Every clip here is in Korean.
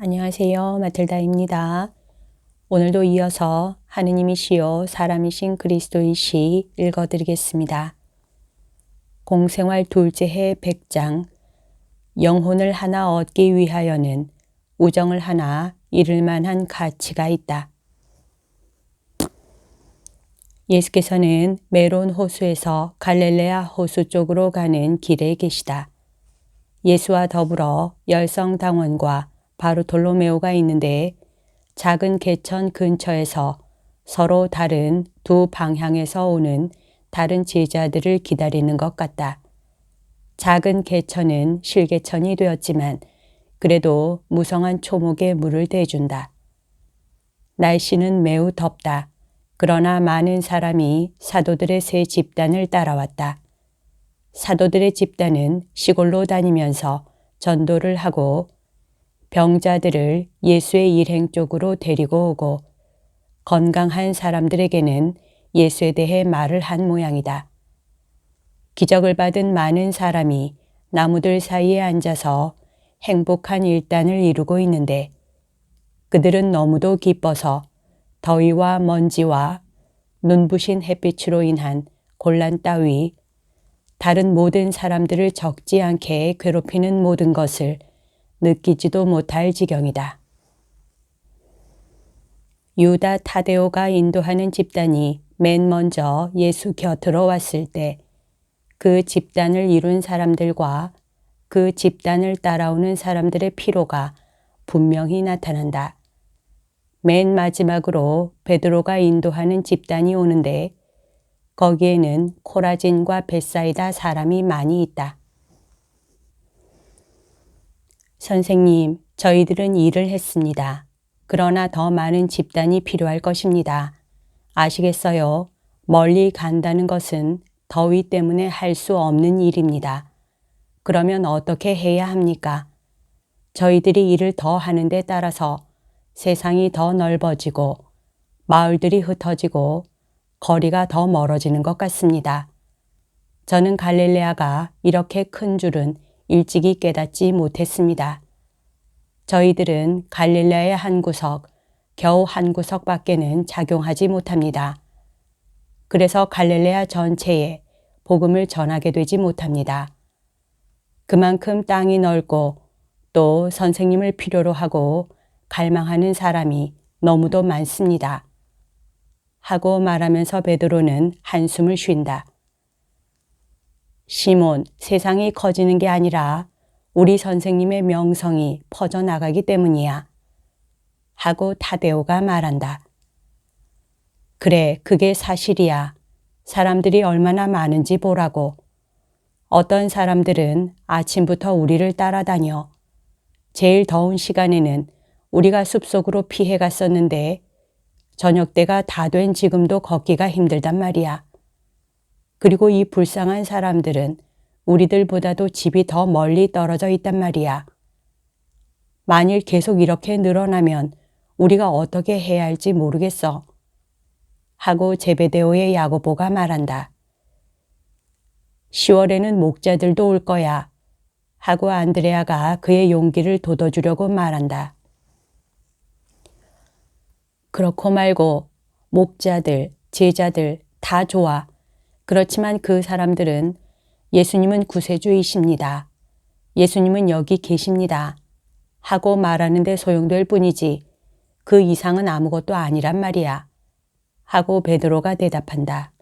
안녕하세요. 마틀다입니다. 오늘도 이어서 하느님이시요 사람이신 그리스도이시 읽어드리겠습니다. 공생활 둘째 해 100장 영혼을 하나 얻기 위하여는 우정을 하나 잃을 만한 가치가 있다. 예수께서는 메론 호수에서 갈릴레아 호수 쪽으로 가는 길에 계시다. 예수와 더불어 열성당원과 바르톨로메오가 있는데 작은 개천 근처에서 서로 다른 두 방향에서 오는 다른 제자들을 기다리는 것 같다. 작은 개천은 실개천이 되었지만 그래도 무성한 초목에 물을 대준다. 날씨는 매우 덥다. 그러나 많은 사람이 사도들의 세 집단을 따라왔다. 사도들의 집단은 시골로 다니면서 전도를 하고 병자들을 예수의 일행 쪽으로 데리고 오고 건강한 사람들에게는 예수에 대해 말을 한 모양이다. 기적을 받은 많은 사람이 나무들 사이에 앉아서 행복한 일단을 이루고 있는데 그들은 너무도 기뻐서 더위와 먼지와 눈부신 햇빛으로 인한 곤란 따위 다른 모든 사람들을 적지 않게 괴롭히는 모든 것을 느끼지도 못할 지경이다. 유다 타데오가 인도하는 집단이 맨 먼저 예수 곁으로 왔을 때 그 집단을 이룬 사람들과 그 집단을 따라오는 사람들의 피로가 분명히 나타난다. 맨 마지막으로 베드로가 인도하는 집단이 오는데 거기에는 코라진과 벳사이다 사람이 많이 있다. 선생님, 저희들은 일을 했습니다. 그러나 더 많은 집단이 필요할 것입니다. 아시겠어요? 멀리 간다는 것은 더위 때문에 할 수 없는 일입니다. 그러면 어떻게 해야 합니까? 저희들이 일을 더 하는 데 따라서 세상이 더 넓어지고 마을들이 흩어지고 거리가 더 멀어지는 것 같습니다. 저는 갈릴레아가 이렇게 큰 줄은 일찍이 깨닫지 못했습니다. 저희들은 갈릴레아의 한 구석, 겨우 한 구석밖에는 작용하지 못합니다. 그래서 갈릴레아 전체에 복음을 전하게 되지 못합니다. 그만큼 땅이 넓고 또 선생님을 필요로 하고 갈망하는 사람이 너무도 많습니다. 하고 말하면서 베드로는 한숨을 쉰다. 시몬, 세상이 커지는 게 아니라 우리 선생님의 명성이 퍼져나가기 때문이야. 하고 타데오가 말한다. 그래, 그게 사실이야. 사람들이 얼마나 많은지 보라고. 어떤 사람들은 아침부터 우리를 따라다녀. 제일 더운 시간에는 우리가 숲속으로 피해 갔었는데 저녁 때가 다 된 지금도 걷기가 힘들단 말이야. 그리고 이 불쌍한 사람들은 우리들보다도 집이 더 멀리 떨어져 있단 말이야. 만일 계속 이렇게 늘어나면 우리가 어떻게 해야 할지 모르겠어. 하고 제베데오의 야고보가 말한다. 10월에는 목자들도 올 거야. 하고 안드레아가 그의 용기를 돋워주려고 말한다. 그렇고 말고 목자들, 제자들 다 좋아. 그렇지만 그 사람들은 예수님은 구세주이십니다. 예수님은 여기 계십니다. 하고 말하는데 소용될 뿐이지 그 이상은 아무것도 아니란 말이야. 하고 베드로가 대답한다.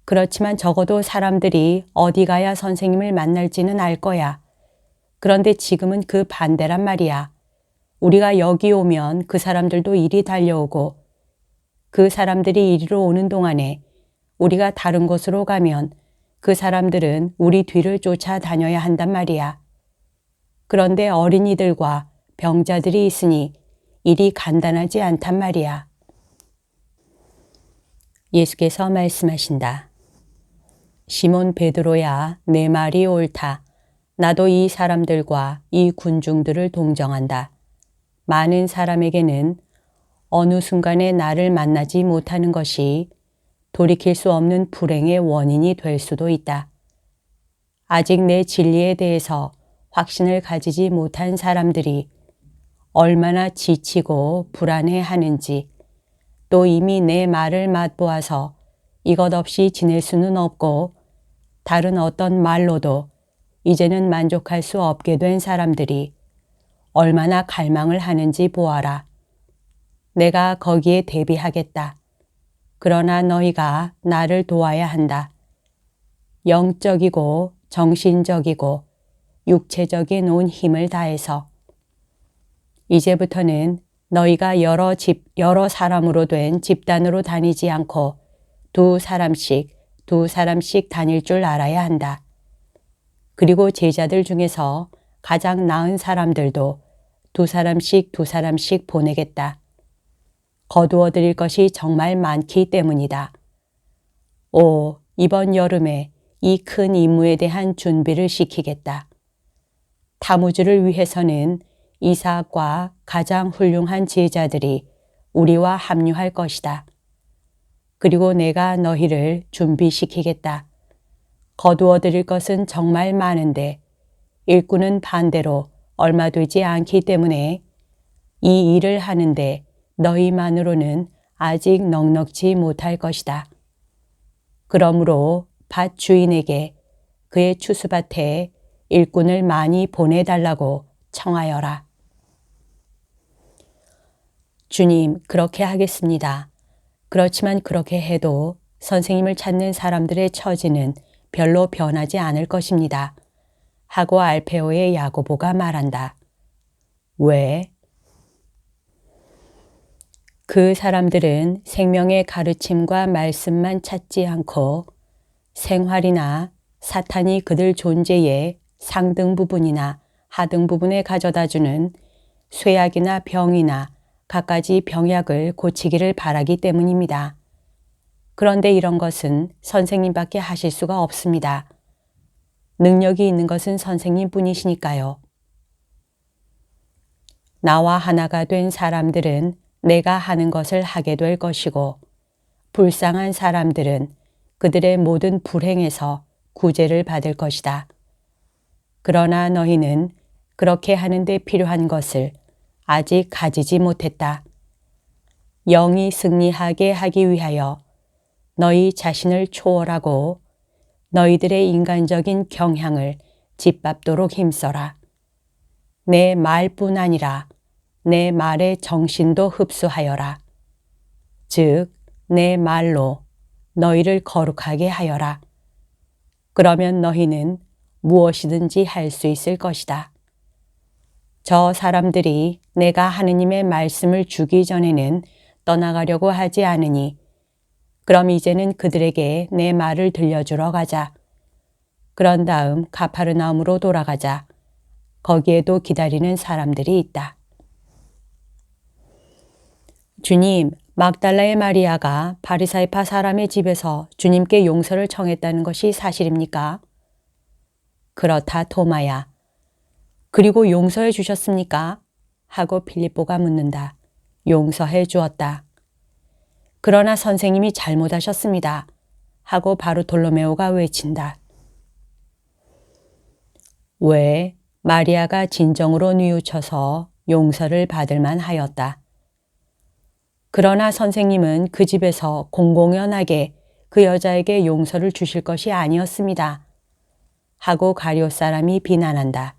그렇지만 적어도 사람들이 어디 가야 선생님을 만날지는 알 거야. 그런데 지금은 그 반대란 말이야. 우리가 여기 오면 그 사람들도 이리 달려오고 그 사람들이 이리로 오는 동안에 우리가 다른 곳으로 가면 그 사람들은 우리 뒤를 쫓아다녀야 한단 말이야. 그런데 어린이들과 병자들이 있으니 일이 간단하지 않단 말이야. 예수께서 말씀하신다. 시몬 베드로야, 내 말이 옳다. 나도 이 사람들과 이 군중들을 동정한다. 많은 사람에게는 어느 순간에 나를 만나지 못하는 것이 돌이킬 수 없는 불행의 원인이 될 수도 있다. 아직 내 진리에 대해서 확신을 가지지 못한 사람들이 얼마나 지치고 불안해하는지, 또 이미 내 말을 맛보아서 이것 없이 지낼 수는 없고 다른 어떤 말로도 이제는 만족할 수 없게 된 사람들이 얼마나 갈망을 하는지 보아라. 내가 거기에 대비하겠다. 그러나 너희가 나를 도와야 한다. 영적이고 정신적이고 육체적인 온 힘을 다해서. 이제부터는 너희가 여러 사람으로 된 집단으로 다니지 않고 두 사람씩 다닐 줄 알아야 한다. 그리고 제자들 중에서 가장 나은 사람들도 두 사람씩 보내겠다. 거두어 드릴 것이 정말 많기 때문이다. 오, 이번 여름에 이 큰 임무에 대한 준비를 시키겠다. 타무주를 위해서는 이삭과 가장 훌륭한 제자들이 우리와 합류할 것이다. 그리고 내가 너희를 준비시키겠다. 거두어 드릴 것은 정말 많은데 일꾼은 반대로 얼마 되지 않기 때문에 이 일을 하는데 너희만으로는 아직 넉넉지 못할 것이다. 그러므로 밭 주인에게 그의 추수밭에 일꾼을 많이 보내달라고 청하여라. 주님, 그렇게 하겠습니다. 그렇지만 그렇게 해도 선생님을 찾는 사람들의 처지는 별로 변하지 않을 것입니다. 하고 알페오의 야고보가 말한다. 왜? 그 사람들은 생명의 가르침과 말씀만 찾지 않고 생활이나 사탄이 그들 존재의 상등 부분이나 하등 부분에 가져다주는 쇠약이나 병이나 갖가지 병약을 고치기를 바라기 때문입니다. 그런데 이런 것은 선생님밖에 하실 수가 없습니다. 능력이 있는 것은 선생님뿐이시니까요. 나와 하나가 된 사람들은 내가 하는 것을 하게 될 것이고 불쌍한 사람들은 그들의 모든 불행에서 구제를 받을 것이다. 그러나 너희는 그렇게 하는 데 필요한 것을 아직 가지지 못했다. 영이 승리하게 하기 위하여 너희 자신을 초월하고 너희들의 인간적인 경향을 짓밟도록 힘써라. 내 말뿐 아니라 내 말의 정신도 흡수하여라. 즉, 내 말로 너희를 거룩하게 하여라. 그러면 너희는 무엇이든지 할 수 있을 것이다. 저 사람들이 내가 하느님의 말씀을 주기 전에는 떠나가려고 하지 않으니 그럼 이제는 그들에게 내 말을 들려주러 가자. 그런 다음 가파르나움으로 돌아가자. 거기에도 기다리는 사람들이 있다. 주님, 막달라의 마리아가 바리사이파 사람의 집에서 주님께 용서를 청했다는 것이 사실입니까? 그렇다, 토마야. 그리고 용서해 주셨습니까? 하고 빌립보가 묻는다. 용서해 주었다. 그러나 선생님이 잘못하셨습니다. 하고 바르톨로메오가 외친다. 왜? 마리아가 진정으로 뉘우쳐서 용서를 받을 만하였다. 그러나 선생님은 그 집에서 공공연하게 그 여자에게 용서를 주실 것이 아니었습니다. 하고 가룟 사람이 비난한다.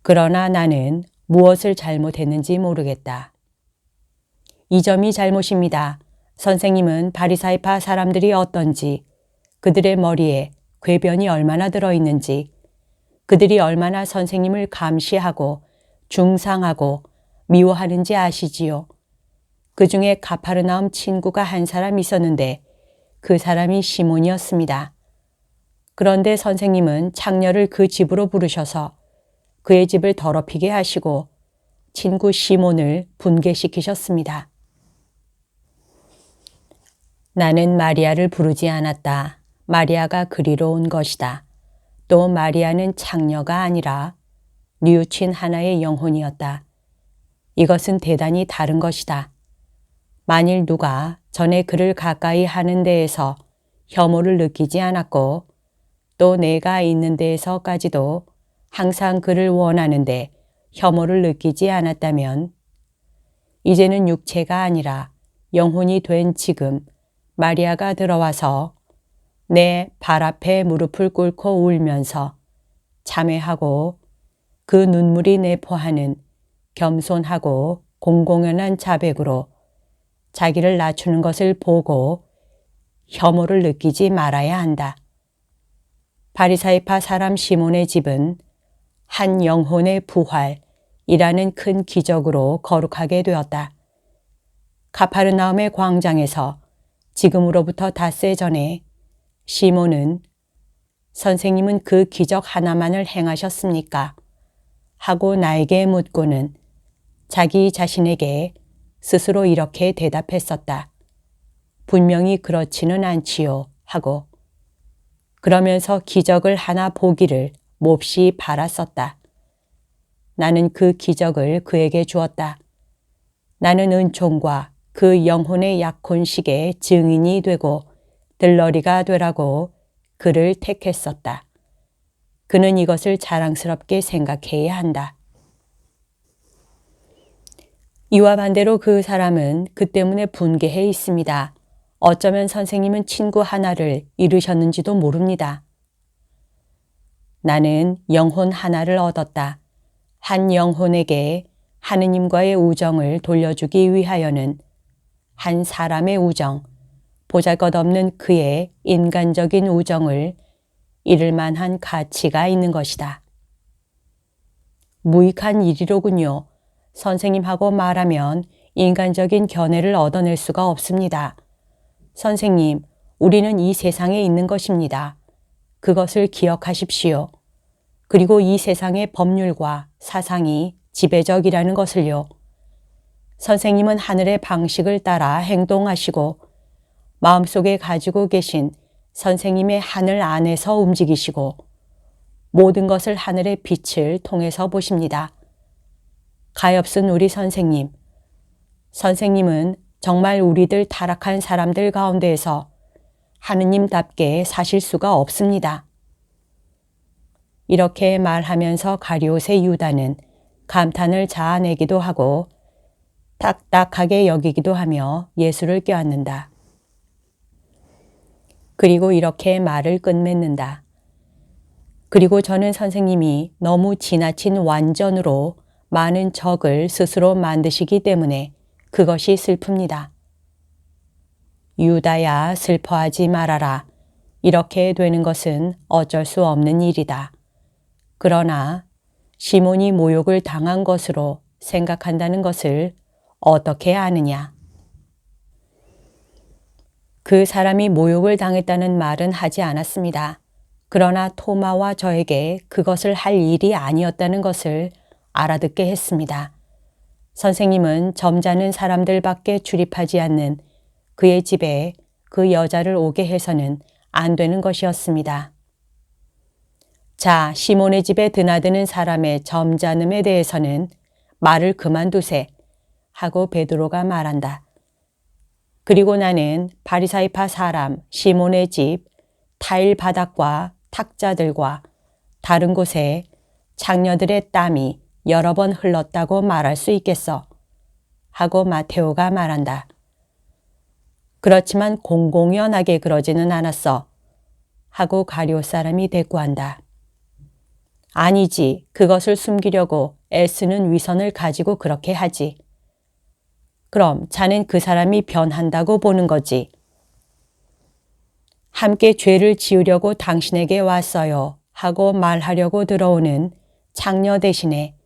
그러나 나는 무엇을 잘못했는지 모르겠다. 이 점이 잘못입니다. 선생님은 바리사이파 사람들이 어떤지, 그들의 머리에 궤변이 얼마나 들어있는지, 그들이 얼마나 선생님을 감시하고 중상하고 미워하는지 아시지요? 그 중에 가파르나움 친구가 한 사람 있었는데 그 사람이 시몬이었습니다. 그런데 선생님은 창녀를 그 집으로 부르셔서 그의 집을 더럽히게 하시고 친구 시몬을 분개시키셨습니다. 나는 마리아를 부르지 않았다. 마리아가 그리로 온 것이다. 또 마리아는 창녀가 아니라 뉘우친 하나의 영혼이었다. 이것은 대단히 다른 것이다. 만일 누가 전에 그를 가까이 하는 데에서 혐오를 느끼지 않았고 또 내가 있는 데에서까지도 항상 그를 원하는데 혐오를 느끼지 않았다면 이제는 육체가 아니라 영혼이 된 지금 마리아가 들어와서 내 발 앞에 무릎을 꿇고 울면서 참회하고 그 눈물이 내포하는 겸손하고 공공연한 자백으로 자기를 낮추는 것을 보고 혐오를 느끼지 말아야 한다. 바리사이파 사람 시몬의 집은 한 영혼의 부활이라는 큰 기적으로 거룩하게 되었다. 가파르나움의 광장에서 지금으로부터 닷새 전에 시몬은 선생님은 그 기적 하나만을 행하셨습니까? 하고 나에게 묻고는 자기 자신에게 스스로 이렇게 대답했었다. 분명히 그렇지는 않지요 하고 그러면서 기적을 하나 보기를 몹시 바랐었다. 나는 그 기적을 그에게 주었다. 나는 은총과 그 영혼의 약혼식의 증인이 되고 들러리가 되라고 그를 택했었다. 그는 이것을 자랑스럽게 생각해야 한다. 이와 반대로 그 사람은 그 때문에 분개해 있습니다. 어쩌면 선생님은 친구 하나를 잃으셨는지도 모릅니다. 나는 영혼 하나를 얻었다. 한 영혼에게 하느님과의 우정을 돌려주기 위하여는 한 사람의 우정, 보잘것없는 그의 인간적인 우정을 잃을 만한 가치가 있는 것이다. 무익한 일이로군요. 선생님하고 말하면 인간적인 견해를 얻어낼 수가 없습니다. 선생님, 우리는 이 세상에 있는 것입니다. 그것을 기억하십시오. 그리고 이 세상의 법률과 사상이 지배적이라는 것을요. 선생님은 하늘의 방식을 따라 행동하시고 마음속에 가지고 계신 선생님의 하늘 안에서 움직이시고 모든 것을 하늘의 빛을 통해서 보십니다. 가엾은 우리 선생님. 선생님은 정말 우리들 타락한 사람들 가운데에서 하느님답게 사실 수가 없습니다. 이렇게 말하면서 가룟옷의 유다는 감탄을 자아내기도 하고 딱딱하게 여기기도 하며 예수를 껴안는다. 그리고 이렇게 말을 끝맺는다. 그리고 저는 선생님이 너무 지나친 완전으로 많은 적을 스스로 만드시기 때문에 그것이 슬픕니다. 유다야 슬퍼하지 말아라. 이렇게 되는 것은 어쩔 수 없는 일이다. 그러나 시몬이 모욕을 당한 것으로 생각한다는 것을 어떻게 아느냐? 그 사람이 모욕을 당했다는 말은 하지 않았습니다. 그러나 토마와 저에게 그것을 할 일이 아니었다는 것을 알아듣게 했습니다. 선생님은 점잖은 사람들밖에 출입하지 않는 그의 집에 그 여자를 오게 해서는 안 되는 것이었습니다. 자, 시몬의 집에 드나드는 사람의 점잖음에 대해서는 말을 그만두세 하고 베드로가 말한다. 그리고 나는 바리사이파 사람 시몬의 집 타일 바닥과 탁자들과 다른 곳에 창녀들의 땀이 여러 번 흘렀다고 말할 수 있겠어 하고 마테오가 말한다. 그렇지만 공공연하게 그러지는 않았어 하고 가룟 사람이 대꾸한다. 아니지, 그것을 숨기려고 애쓰는 위선을 가지고 그렇게 하지. 그럼 자넨 그 사람이 변한다고 보는 거지. 함께 죄를 지으려고 당신에게 왔어요 하고 말하려고 들어오는 창녀 대신에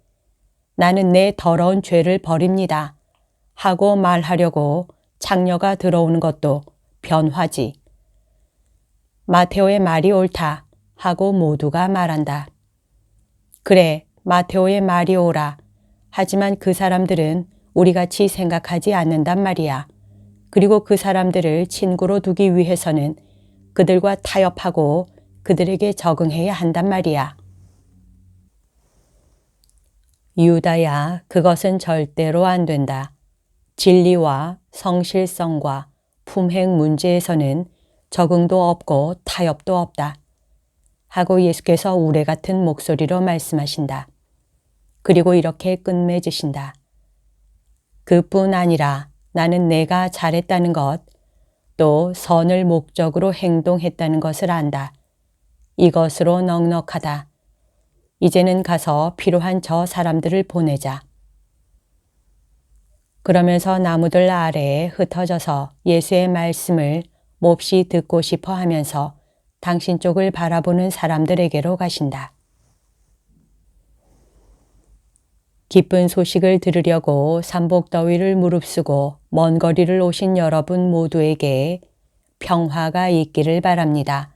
나는 내 더러운 죄를 버립니다 하고 말하려고 창녀가 들어오는 것도 변화지. 마테오의 말이 옳다 하고 모두가 말한다. 그래, 마테오의 말이 옳아. 하지만 그 사람들은 우리같이 생각하지 않는단 말이야. 그리고 그 사람들을 친구로 두기 위해서는 그들과 타협하고 그들에게 적응해야 한단 말이야. 유다야, 그것은 절대로 안 된다. 진리와 성실성과 품행 문제에서는 적응도 없고 타협도 없다. 하고 예수께서 우레 같은 목소리로 말씀하신다. 그리고 이렇게 끝맺으신다. 그뿐 아니라 나는 내가 잘했다는 것, 또 선을 목적으로 행동했다는 것을 안다. 이것으로 넉넉하다. 이제는 가서 필요한 저 사람들을 보내자. 그러면서 나무들 아래에 흩어져서 예수의 말씀을 몹시 듣고 싶어 하면서 당신 쪽을 바라보는 사람들에게로 가신다. 기쁜 소식을 들으려고 삼복더위를 무릅쓰고 먼 거리를 오신 여러분 모두에게 평화가 있기를 바랍니다.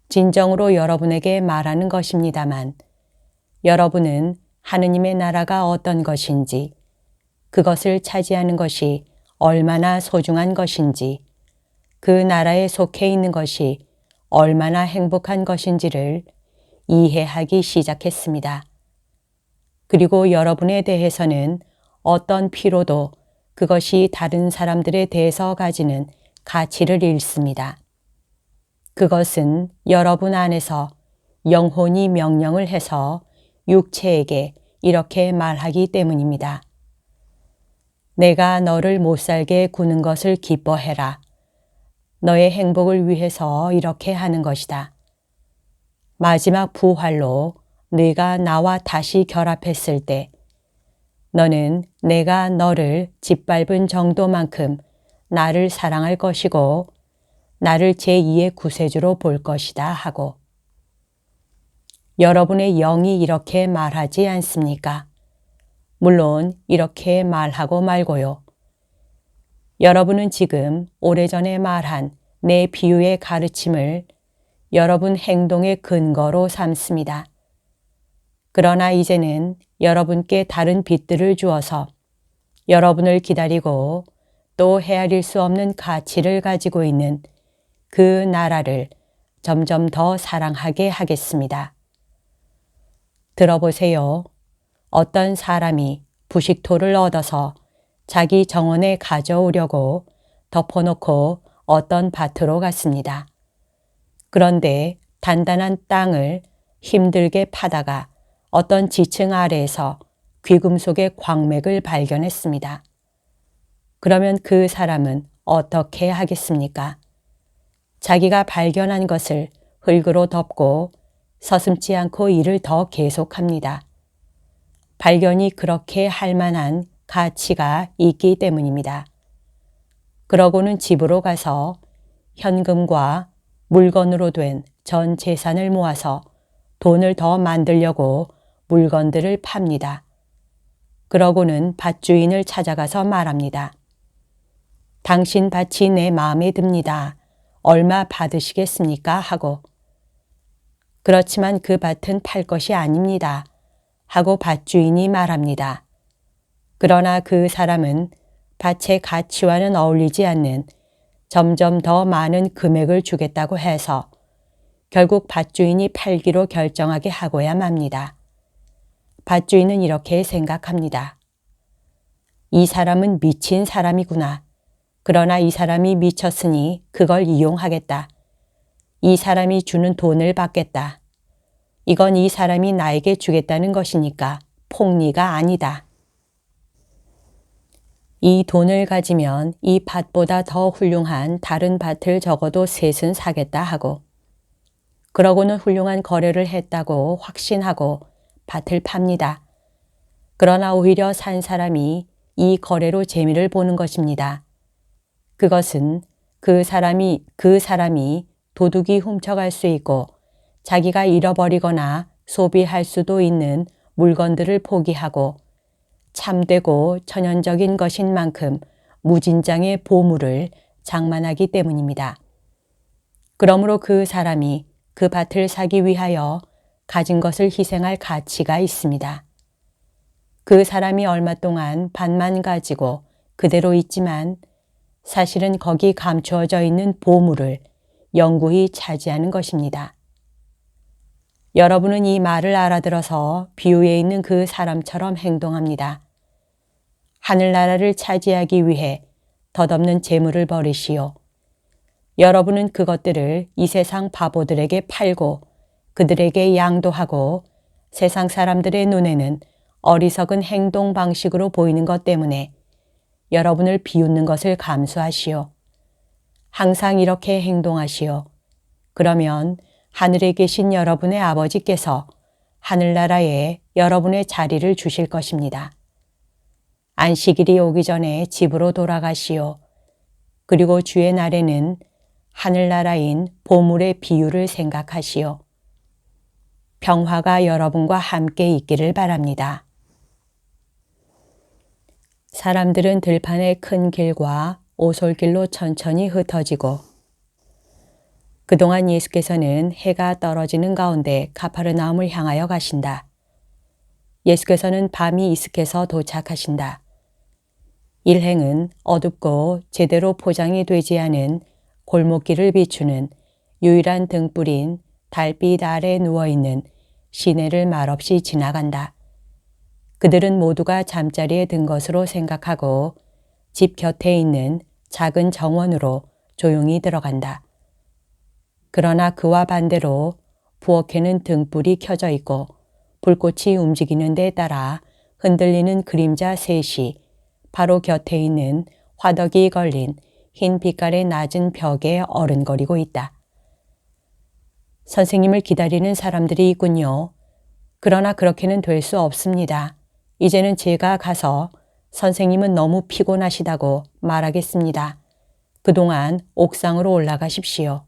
진정으로 여러분에게 말하는 것입니다만 여러분은 하느님의 나라가 어떤 것인지, 그것을 차지하는 것이 얼마나 소중한 것인지, 그 나라에 속해 있는 것이 얼마나 행복한 것인지를 이해하기 시작했습니다. 그리고 여러분에 대해서는 어떤 피로도 그것이 다른 사람들에 대해서 가지는 가치를 잃습니다. 그것은 여러분 안에서 영혼이 명령을 해서 육체에게 이렇게 말하기 때문입니다. 내가 너를 못살게 구는 것을 기뻐해라. 너의 행복을 위해서 이렇게 하는 것이다. 마지막 부활로 네가 나와 다시 결합했을 때 너는 내가 너를 짓밟은 정도만큼 나를 사랑할 것이고 나를 제2의 구세주로 볼 것이다 하고 여러분의 영이 이렇게 말하지 않습니까? 물론 이렇게 말하고 말고요. 여러분은 지금 오래전에 말한 내 비유의 가르침을 여러분 행동의 근거로 삼습니다. 그러나 이제는 여러분께 다른 빛들을 주어서 여러분을 기다리고 또 헤아릴 수 없는 가치를 가지고 있는 그 나라를 점점 더 사랑하게 하겠습니다. 들어보세요. 어떤 사람이 부식토를 얻어서 자기 정원에 가져오려고 덮어놓고 어떤 밭으로 갔습니다. 그런데 단단한 땅을 힘들게 파다가 어떤 지층 아래에서 귀금속의 광맥을 발견했습니다. 그러면 그 사람은 어떻게 하겠습니까? 자기가 발견한 것을 흙으로 덮고 서슴지 않고 일을 더 계속합니다. 발견이 그렇게 할 만한 가치가 있기 때문입니다. 그러고는 집으로 가서 현금과 물건으로 된 전 재산을 모아서 돈을 더 만들려고 물건들을 팝니다. 그러고는 밭주인을 찾아가서 말합니다. 당신 밭이 내 마음에 듭니다. 얼마 받으시겠습니까? 하고 그렇지만 그 밭은 팔 것이 아닙니다. 하고 밭주인이 말합니다. 그러나 그 사람은 밭의 가치와는 어울리지 않는 점점 더 많은 금액을 주겠다고 해서 결국 밭주인이 팔기로 결정하게 하고야 맙니다. 밭주인은 이렇게 생각합니다. 이 사람은 미친 사람이구나. 그러나 이 사람이 미쳤으니 그걸 이용하겠다. 이 사람이 주는 돈을 받겠다. 이건 이 사람이 나에게 주겠다는 것이니까 폭리가 아니다. 이 돈을 가지면 이 밭보다 더 훌륭한 다른 밭을 적어도 셋은 사겠다 하고 그러고는 훌륭한 거래를 했다고 확신하고 밭을 팝니다. 그러나 오히려 산 사람이 이 거래로 재미를 보는 것입니다. 그것은 그 사람이 도둑이 훔쳐갈 수 있고 자기가 잃어버리거나 소비할 수도 있는 물건들을 포기하고 참되고 천연적인 것인 만큼 무진장의 보물을 장만하기 때문입니다. 그러므로 그 사람이 그 밭을 사기 위하여 가진 것을 희생할 가치가 있습니다. 그 사람이 얼마 동안 밭만 가지고 그대로 있지만 사실은 거기 감추어져 있는 보물을 영구히 차지하는 것입니다. 여러분은 이 말을 알아들어서 비유에 있는 그 사람처럼 행동합니다. 하늘나라를 차지하기 위해 덧없는 재물을 버리시오. 여러분은 그것들을 이 세상 바보들에게 팔고 그들에게 양도하고 세상 사람들의 눈에는 어리석은 행동 방식으로 보이는 것 때문에 여러분을 비웃는 것을 감수하시오. 항상 이렇게 행동하시오. 그러면 하늘에 계신 여러분의 아버지께서 하늘나라에 여러분의 자리를 주실 것입니다. 안식일이 오기 전에 집으로 돌아가시오. 그리고 주의 날에는 하늘나라인 보물의 비유를 생각하시오. 평화가 여러분과 함께 있기를 바랍니다. 사람들은 들판의 큰 길과 오솔길로 천천히 흩어지고 그동안 예수께서는 해가 떨어지는 가운데 가파르나움을 향하여 가신다. 예수께서는 밤이 이슥해서 도착하신다. 일행은 어둡고 제대로 포장이 되지 않은 골목길을 비추는 유일한 등불인 달빛 아래 누워있는 시내를 말없이 지나간다. 그들은 모두가 잠자리에 든 것으로 생각하고 집 곁에 있는 작은 정원으로 조용히 들어간다. 그러나 그와 반대로 부엌에는 등불이 켜져 있고 불꽃이 움직이는 데 따라 흔들리는 그림자 셋이 바로 곁에 있는 화덕이 걸린 흰 빛깔의 낮은 벽에 어른거리고 있다. 선생님을 기다리는 사람들이 있군요. 그러나 그렇게는 될 수 없습니다. 이제는 제가 가서 선생님은 너무 피곤하시다고 말하겠습니다. 그동안 옥상으로 올라가십시오.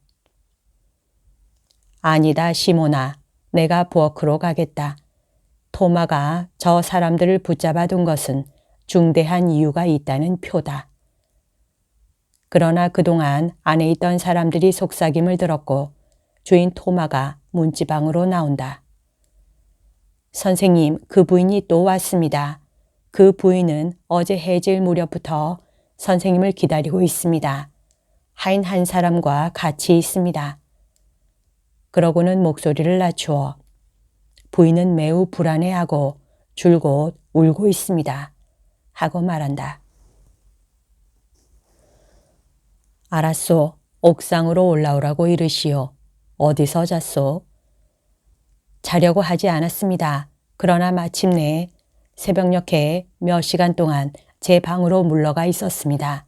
아니다, 시몬아. 내가 부엌으로 가겠다. 토마가 저 사람들을 붙잡아 둔 것은 중대한 이유가 있다는 표다. 그러나 그동안 안에 있던 사람들이 속삭임을 들었고 주인 토마가 문지방으로 나온다. 선생님, 그 부인이 또 왔습니다. 그 부인은 어제 해질 무렵부터 선생님을 기다리고 있습니다. 하인 한 사람과 같이 있습니다. 그러고는 목소리를 낮추어 부인은 매우 불안해하고 줄곧 울고 있습니다. 하고 말한다. 알았소. 옥상으로 올라오라고 이르시오. 어디서 잤소? 자려고 하지 않았습니다. 그러나 마침내 새벽녘에 몇 시간 동안 제 방으로 물러가 있었습니다.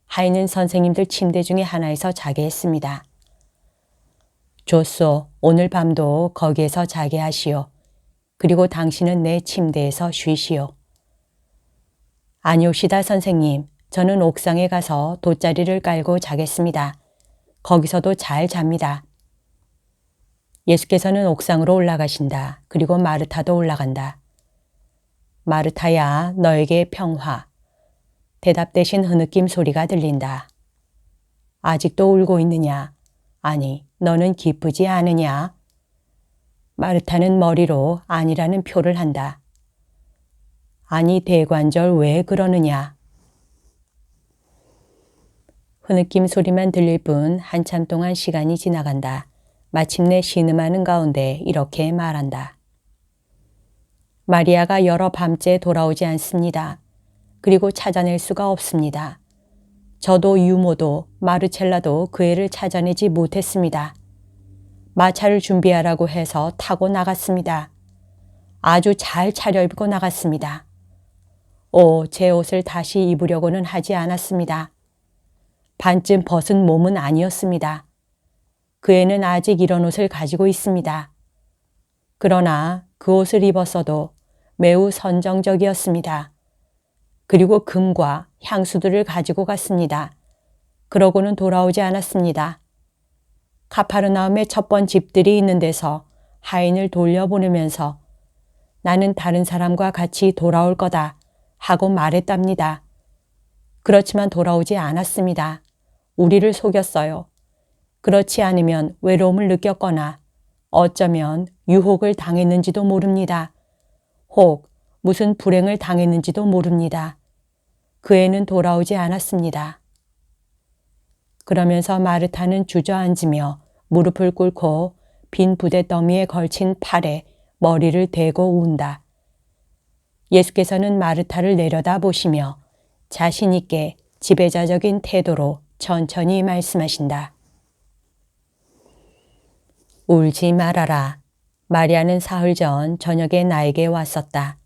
하인은 선생님들 침대 중에 하나에서 자게 했습니다. 좋소. 오늘 밤도 거기에서 자게 하시오. 그리고 당신은 내 침대에서 쉬시오. 아니옵시다, 선생님. 저는 옥상에 가서 돗자리를 깔고 자겠습니다. 거기서도 잘 잡니다. 예수께서는 옥상으로 올라가신다. 그리고 마르타도 올라간다. 마르타야, 너에게 평화. 대답 대신 흐느낌 소리가 들린다. 아직도 울고 있느냐? 아니, 너는 기쁘지 않으냐? 마르타는 머리로 아니라는 표를 한다. 아니, 대관절 왜 그러느냐? 흐느낌 소리만 들릴 뿐 한참 동안 시간이 지나간다. 마침내 신음하는 가운데 이렇게 말한다. 마리아가 여러 밤째 돌아오지 않습니다. 그리고 찾아낼 수가 없습니다. 저도 유모도 마르첼라도 그 애를 찾아내지 못했습니다. 마차를 준비하라고 해서 타고 나갔습니다. 아주 잘 차려입고 나갔습니다. 제 옷을 다시 입으려고는 하지 않았습니다. 반쯤 벗은 몸은 아니었습니다. 그 애는 아직 이런 옷을 가지고 있습니다. 그러나 그 옷을 입었어도 매우 선정적이었습니다. 그리고 금과 향수들을 가지고 갔습니다. 그러고는 돌아오지 않았습니다. 가파르나움에 첩번 집들이 있는 데서 하인을 돌려보내면서 나는 다른 사람과 같이 돌아올 거다 하고 말했답니다. 그렇지만 돌아오지 않았습니다. 우리를 속였어요. 그렇지 않으면 외로움을 느꼈거나 어쩌면 유혹을 당했는지도 모릅니다. 혹 무슨 불행을 당했는지도 모릅니다. 그 애는 돌아오지 않았습니다. 그러면서 마르타는 주저앉으며 무릎을 꿇고 빈 부대 더미에 걸친 팔에 머리를 대고 운다. 예수께서는 마르타를 내려다 보시며 자신 있게 지배자적인 태도로 천천히 말씀하신다. 울지 말아라. 마리아는 사흘 전 저녁에 나에게 왔었다.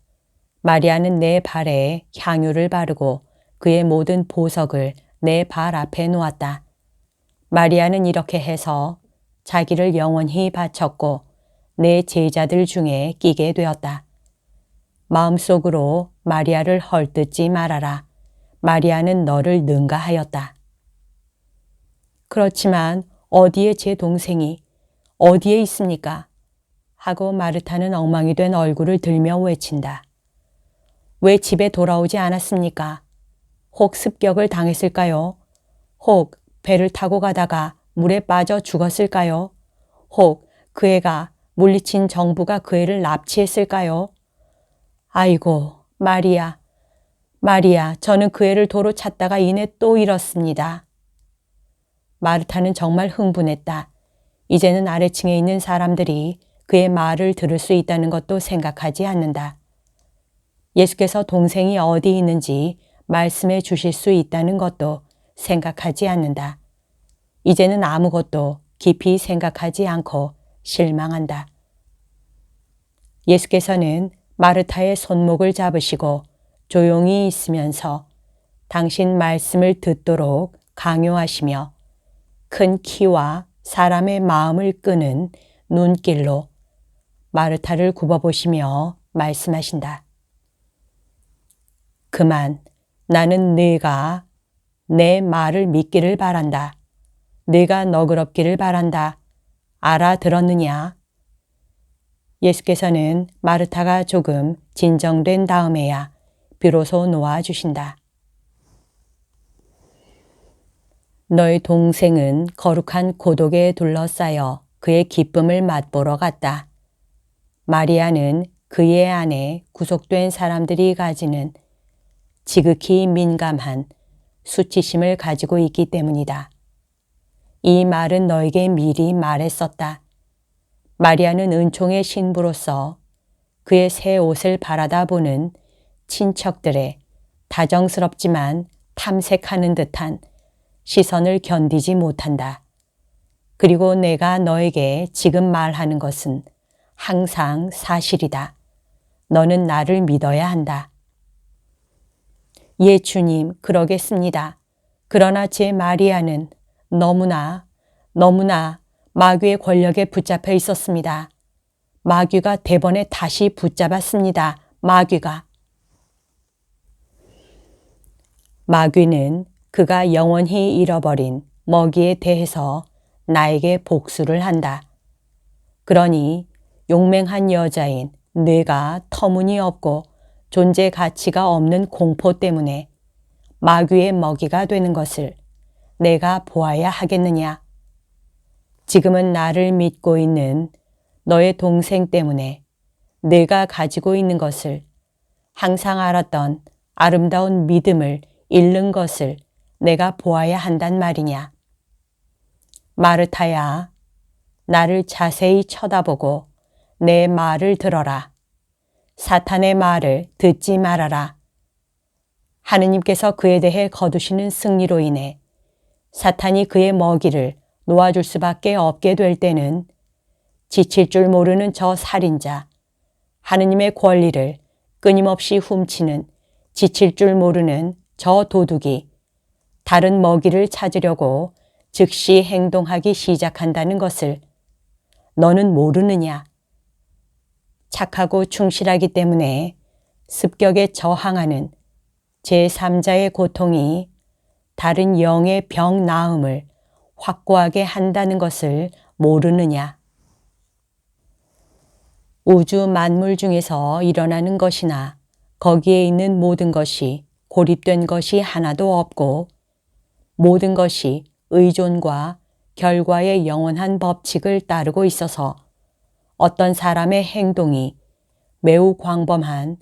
마리아는 내 발에 향유를 바르고 그의 모든 보석을 내 발 앞에 놓았다. 마리아는 이렇게 해서 자기를 영원히 바쳤고 내 제자들 중에 끼게 되었다. 마음속으로 마리아를 헐뜯지 말아라. 마리아는 너를 능가하였다. 그렇지만 어디에 제 동생이 어디에 있습니까? 하고 마르타는 엉망이 된 얼굴을 들며 외친다. 왜 집에 돌아오지 않았습니까? 혹 습격을 당했을까요? 혹 배를 타고 가다가 물에 빠져 죽었을까요? 혹 그 애가 물리친 정부가 그 애를 납치했을까요? 아이고, 마리아, 마리아, 저는 그 애를 도로 찾다가 이내 또 잃었습니다. 마르타는 정말 흥분했다. 이제는 아래층에 있는 사람들이 그의 말을 들을 수 있다는 것도 생각하지 않는다. 예수께서 동생이 어디 있는지 말씀해 주실 수 있다는 것도 생각하지 않는다. 이제는 아무것도 깊이 생각하지 않고 실망한다. 예수께서는 마르타의 손목을 잡으시고 조용히 있으면서 당신 말씀을 듣도록 강요하시며 큰 키와 사람의 마음을 끄는 눈길로 마르타를 굽어보시며 말씀하신다. 그만, 나는 네가 내 말을 믿기를 바란다. 네가 너그럽기를 바란다. 알아들었느냐? 예수께서는 마르타가 조금 진정된 다음에야 비로소 놓아주신다. 너의 동생은 거룩한 고독에 둘러싸여 그의 기쁨을 맛보러 갔다. 마리아는 그의 안에 구속된 사람들이 가지는 지극히 민감한 수치심을 가지고 있기 때문이다. 이 말은 너에게 미리 말했었다. 마리아는 은총의 신부로서 그의 새 옷을 바라다 보는 친척들의 다정스럽지만 탐색하는 듯한 시선을 견디지 못한다. 그리고 내가 너에게 지금 말하는 것은 항상 사실이다. 너는 나를 믿어야 한다. 예, 주님, 그러겠습니다. 그러나 제 마리아는 너무나 마귀의 권력에 붙잡혀 있었습니다. 마귀가 대번에 다시 붙잡았습니다. 마귀는 그가 영원히 잃어버린 먹이에 대해서 나에게 복수를 한다. 그러니 용맹한 여자인 내가 터무니없고 존재 가치가 없는 공포 때문에 마귀의 먹이가 되는 것을 내가 보아야 하겠느냐. 지금은 나를 믿고 있는 너의 동생 때문에 내가 가지고 있는 것을 항상 알았던 아름다운 믿음을 잃는 것을 내가 보아야 한단 말이냐. 마르타야, 나를 자세히 쳐다보고 내 말을 들어라. 사탄의 말을 듣지 말아라. 하느님께서 그에 대해 거두시는 승리로 인해 사탄이 그의 먹이를 놓아줄 수밖에 없게 될 때는 지칠 줄 모르는 저 살인자, 하느님의 권리를 끊임없이 훔치는 지칠 줄 모르는 저 도둑이 다른 먹이를 찾으려고 즉시 행동하기 시작한다는 것을 너는 모르느냐? 착하고 충실하기 때문에 습격에 저항하는 제3자의 고통이 다른 영의 병 나음을 확고하게 한다는 것을 모르느냐? 우주 만물 중에서 일어나는 것이나 거기에 있는 모든 것이 고립된 것이 하나도 없고 모든 것이 의존과 결과의 영원한 법칙을 따르고 있어서 어떤 사람의 행동이 매우 광범한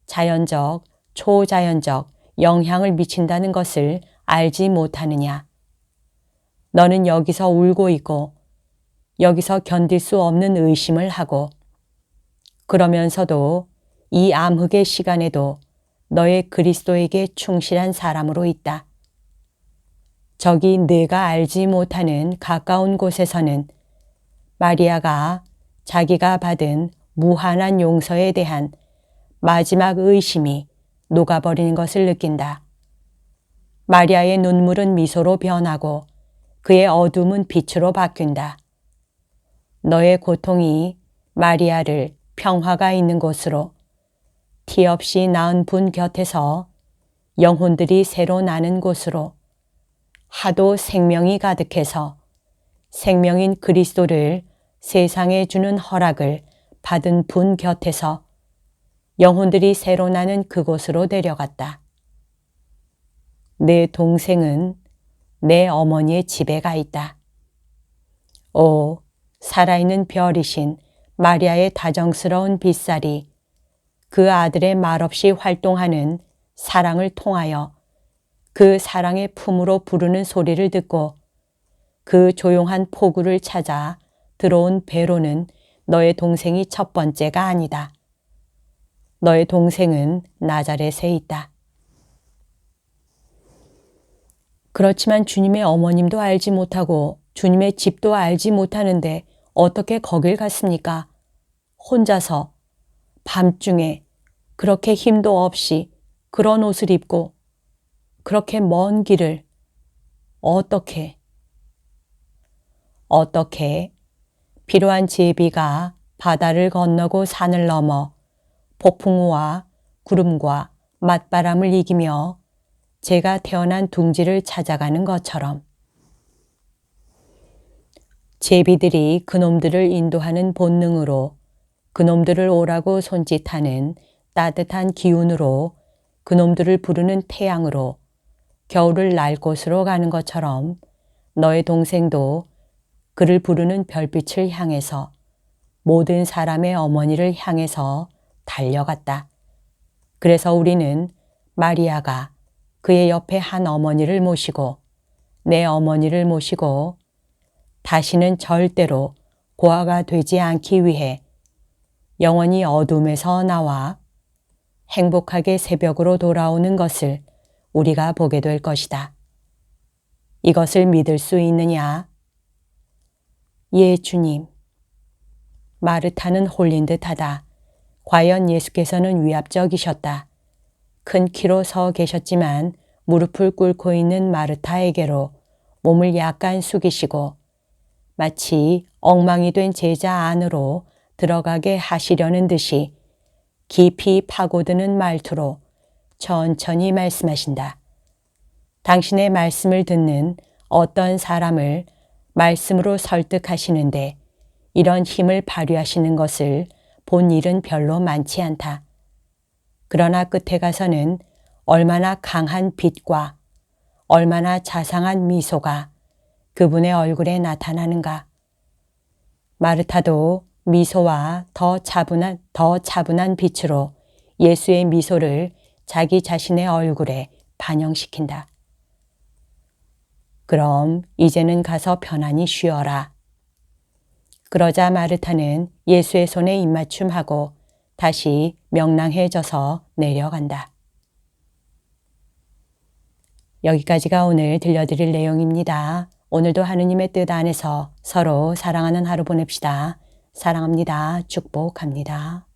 자연적, 초자연적 영향을 미친다는 것을 알지 못하느냐. 너는 여기서 울고 있고 여기서 견딜 수 없는 의심을 하고 그러면서도 이 암흑의 시간에도 너의 그리스도에게 충실한 사람으로 있다. 저기 내가 알지 못하는 가까운 곳에서는 마리아가 자기가 받은 무한한 용서에 대한 마지막 의심이 녹아버리는 것을 느낀다. 마리아의 눈물은 미소로 변하고 그의 어둠은 빛으로 바뀐다. 너의 고통이 마리아를 평화가 있는 곳으로, 티 없이 낳은 분 곁에서 영혼들이 새로 나는 곳으로, 하도 생명이 가득해서 생명인 그리스도를 세상에 주는 허락을 받은 분 곁에서 영혼들이 새로 나는 그곳으로 데려갔다. 내 동생은 내 어머니의 집에 가 있다. 오, 살아있는 별이신 마리아의 다정스러운 빗살이 그 아들의 말없이 활동하는 사랑을 통하여 그 사랑의 품으로 부르는 소리를 듣고 그 조용한 포구를 찾아 들어온 베로는 너의 동생이 첫 번째가 아니다. 너의 동생은 나자렛에 있다. 그렇지만 주님의 어머님도 알지 못하고 주님의 집도 알지 못하는데 어떻게 거길 갔습니까? 혼자서 밤중에 그렇게 힘도 없이 그런 옷을 입고 그렇게 먼 길을 어떻게 필요한 제비가 바다를 건너고 산을 넘어 폭풍우와 구름과 맞바람을 이기며 제가 태어난 둥지를 찾아가는 것처럼 제비들이 그놈들을 인도하는 본능으로 그놈들을 오라고 손짓하는 따뜻한 기운으로 그놈들을 부르는 태양으로 겨울을 날 곳으로 가는 것처럼 너의 동생도 그를 부르는 별빛을 향해서 모든 사람의 어머니를 향해서 달려갔다. 그래서 우리는 마리아가 그의 옆에 한 어머니를 모시고 내 어머니를 모시고 다시는 절대로 고아가 되지 않기 위해 영원히 어둠에서 나와 행복하게 새벽으로 돌아오는 것을 우리가 보게 될 것이다. 이것을 믿을 수 있느냐? 예, 주님. 마르타는 홀린 듯하다. 과연 예수께서는 위압적이셨다. 큰 키로 서 계셨지만 무릎을 꿇고 있는 마르타에게로 몸을 약간 숙이시고 마치 엉망이 된 제자 안으로 들어가게 하시려는 듯이 깊이 파고드는 말투로 천천히 말씀하신다. 당신의 말씀을 듣는 어떤 사람을 말씀으로 설득하시는데 이런 힘을 발휘하시는 것을 본 일은 별로 많지 않다. 그러나 끝에 가서는 얼마나 강한 빛과 얼마나 자상한 미소가 그분의 얼굴에 나타나는가. 마르타도 미소와 더 차분한 빛으로 예수의 미소를 자기 자신의 얼굴에 반영시킨다. 그럼 이제는 가서 편안히 쉬어라. 그러자 마르타는 예수의 손에 입맞춤하고 다시 명랑해져서 내려간다. 여기까지가 오늘 들려드릴 내용입니다. 오늘도 하느님의 뜻 안에서 서로 사랑하는 하루 보냅시다. 사랑합니다. 축복합니다.